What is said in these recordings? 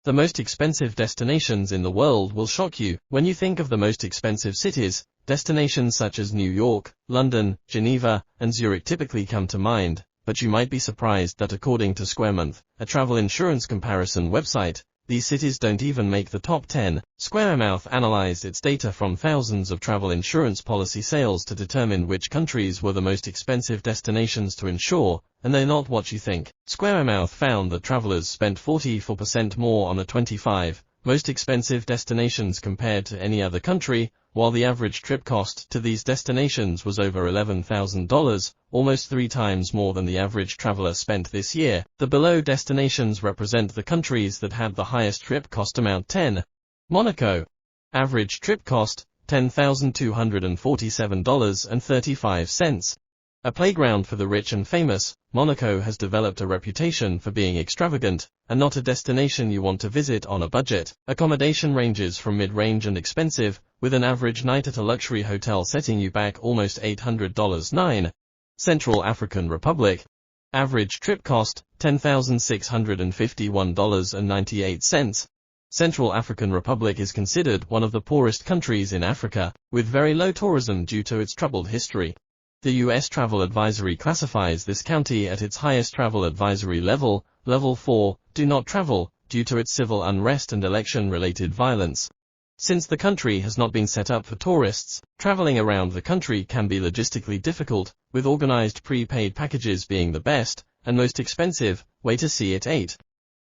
The most expensive destinations in the world will shock you. When you think of the most expensive cities, destinations such as New York, London, Geneva, and Zurich typically come to mind, but you might be surprised that according to Squaremouth, a travel insurance comparison website, these cities don't even make the top 10. Squaremouth analyzed its data from thousands of travel insurance policy sales to determine which countries were the most expensive destinations to insure, and they're not what you think. Squaremouth found that travelers spent 44% more on the 25 most expensive destinations compared to any other country, while the average trip cost to these destinations was over $11,000, almost 3 times more than the average traveler spent this year. The below destinations represent the countries that had the highest trip cost amount. 10. Monaco. Average trip cost, $10,247.35. A playground for the rich and famous, Monaco has developed a reputation for being extravagant, and not a destination you want to visit on a budget. Accommodation ranges from mid-range and expensive, with an average night at a luxury hotel setting you back almost $800. 9. Central African Republic. Average trip cost, $10,651.98. Central African Republic is considered one of the poorest countries in Africa, with very low tourism due to its troubled history. The U.S. Travel Advisory classifies this county at its highest travel advisory level, Level 4, Do Not Travel, due to its civil unrest and election-related violence. Since the country has not been set up for tourists, traveling around the country can be logistically difficult, with organized pre-paid packages being the best, and most expensive, way to see it. 8.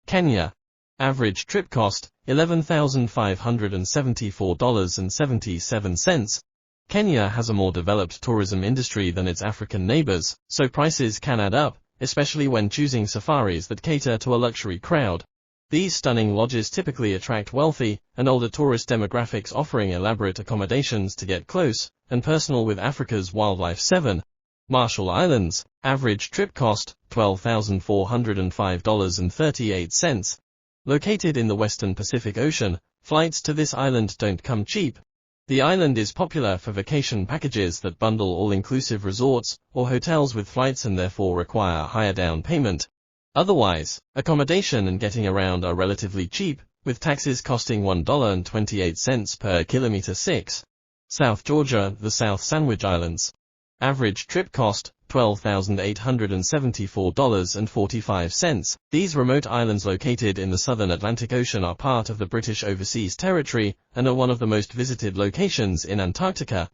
Kenya. Average trip cost, $11,574.77. Kenya has a more developed tourism industry than its African neighbors, so prices can add up, especially when choosing safaris that cater to a luxury crowd. These stunning lodges typically attract wealthy and older tourist demographics offering elaborate accommodations to get close and personal with Africa's wildlife. 7. Marshall Islands. Average trip cost, $12,405.38. Located in the western Pacific Ocean, flights to this island don't come cheap. The island is popular for vacation packages that bundle all-inclusive resorts or hotels with flights and therefore require a higher down payment. Otherwise, accommodation and getting around are relatively cheap, with taxis costing $1.28 per kilometer. 6. South Georgia, the South Sandwich Islands. Average trip cost, $12,874.45. These remote islands located in the southern Atlantic Ocean are part of the British Overseas Territory and are one of the most visited locations in Antarctica.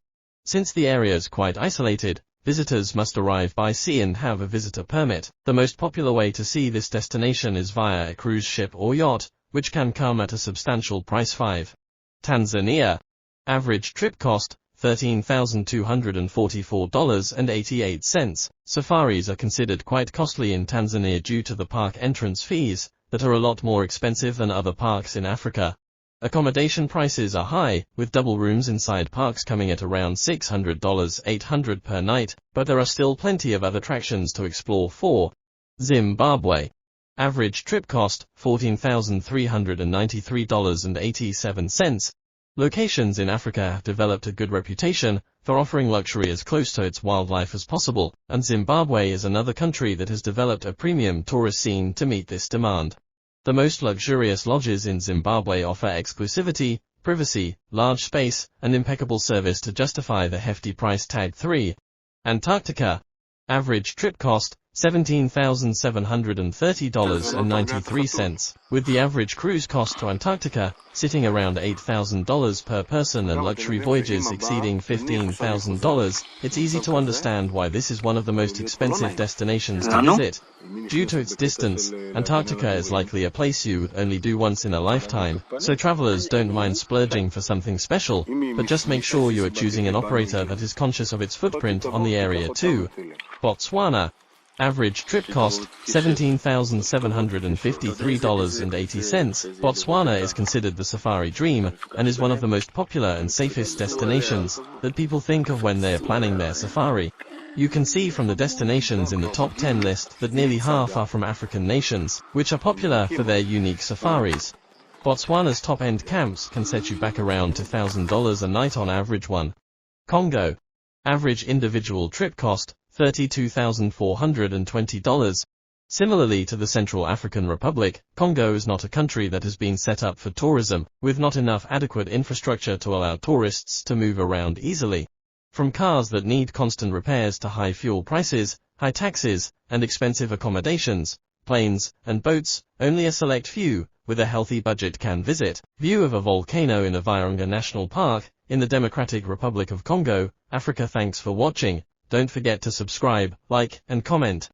Since the area is quite isolated, visitors must arrive by sea and have a visitor permit. The most popular way to see this destination is via a cruise ship or yacht, which can come at a substantial price. 5. Tanzania. Average trip cost, $13,244.88. Safaris are considered quite costly in Tanzania due to the park entrance fees that are a lot more expensive than other parks in Africa. Accommodation prices are high, with double rooms inside parks coming at around $600, $800 per night, but there are still plenty of other attractions to explore. 4. Zimbabwe. Average trip cost, $14,393.87. Locations in Africa have developed a good reputation for offering luxury as close to its wildlife as possible, and Zimbabwe is another country that has developed a premium tourist scene to meet this demand. The most luxurious lodges in Zimbabwe offer exclusivity, privacy, large space, and impeccable service to justify the hefty price tag. 3. Antarctica. Average trip cost, $17,730.93, with the average cruise cost to Antarctica sitting around $8,000 per person and luxury voyages exceeding $15,000. It's easy to understand why this is one of the most expensive destinations to visit. Due to its distance, Antarctica is likely a place you would only do once in a lifetime, so travelers don't mind splurging for something special, but just make sure you are choosing an operator that is conscious of its footprint on the area. 2. Botswana. Average trip cost, $17,753.80. Botswana is considered the safari dream, and is one of the most popular and safest destinations that people think of when they are planning their safari. You can see from the destinations in the top 10 list that nearly half are from African nations, which are popular for their unique safaris. Botswana's top-end camps can set you back around $2,000 a night on average. 1. Congo. Average individual trip cost, $32,420. Similarly to the Central African Republic, Congo is not a country that has been set up for tourism, with not enough adequate infrastructure to allow tourists to move around easily. From cars that need constant repairs to high fuel prices, high taxes, and expensive accommodations, planes, and boats, only a select few, with a healthy budget can visit. View of a volcano in a Virunga National Park, in the Democratic Republic of Congo, Africa. Thanks for watching. Don't forget to subscribe, like, and comment.